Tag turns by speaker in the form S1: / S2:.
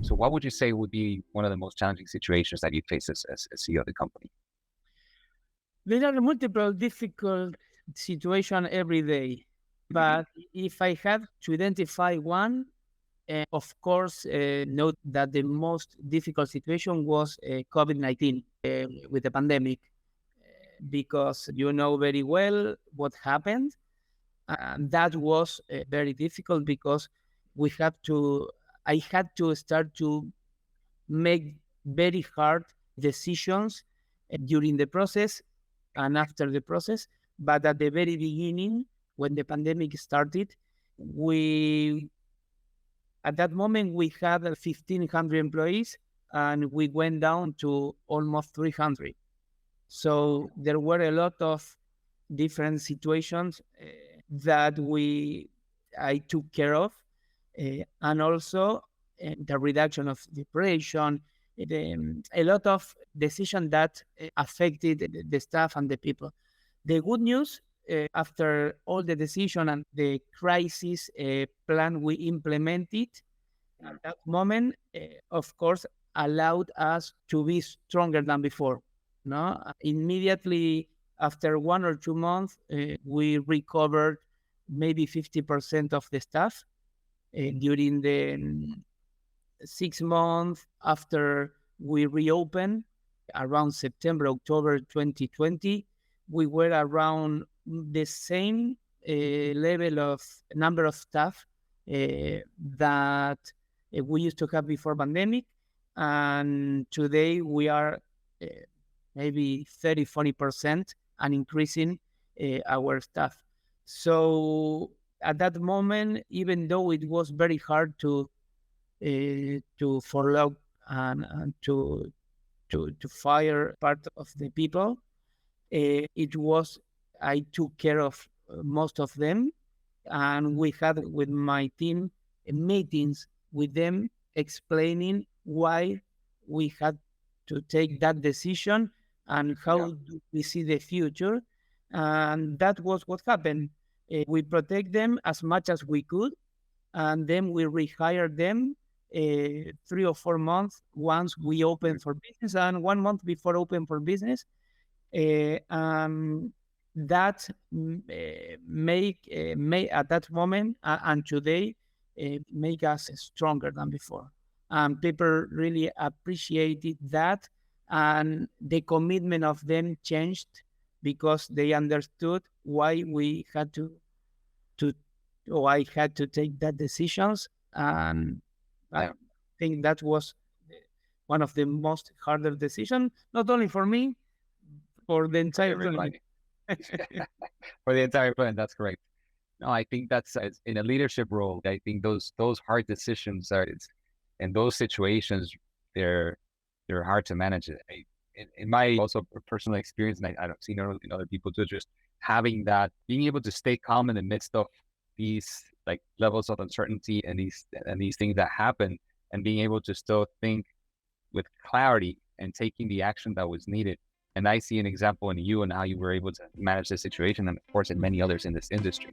S1: So what would you say would be one of the most challenging situations that you face as CEO of the company?
S2: There are multiple difficult situations every day, but if I had to identify one, of course, note that the most difficult situation was COVID-19 with the pandemic, because you know very well what happened. And that was very difficult because we had to, I had to start to make very hard decisions during the process and after the process. But at the very beginning, when the pandemic started, we at that moment we had 1,500 employees, and we went down to almost 300. So there were a lot of different situations that I took care of, and also the reduction of the operation, a lot of decisions that affected the staff and the people. The good news, after all the decision and the crisis plan we implemented at that moment, of course, allowed us to be stronger than before. No, immediately after 1 or 2 months, we recovered maybe 50% of the staff. During the 6 months after we reopened, around September, October 2020, we were around the same level of number of staff that we used to have before pandemic. And today we are maybe 30-40% and increasing our staff. So at that moment, even though it was very hard to furlough and to fire part of the people, I took care of most of them, and we had with my team meetings with them explaining why we had to take that decision and how do we see the future. And that was what happened. We protect them as much as we could, and then we rehired them 3 or 4 months once we opened for business, and 1 month before open for business. That make at that moment and today make us stronger than before. People really appreciated that, and the commitment of them changed because they understood why we had to I had to take that decisions. And I think that was one of the most harder decisions, not only for me, for the entire
S1: Everybody. For the entire plan, that's correct. No, I think that's in a leadership role. I think those hard decisions in those situations, they're hard to manage. In my also personal experience, and I don't see in other people too, just having that, being able to stay calm in the midst of these like levels of uncertainty and these things that happen, and being able to still think with clarity and taking the action that was needed. And I see an example in you and how you were able to manage the situation, and of course in many others in this industry.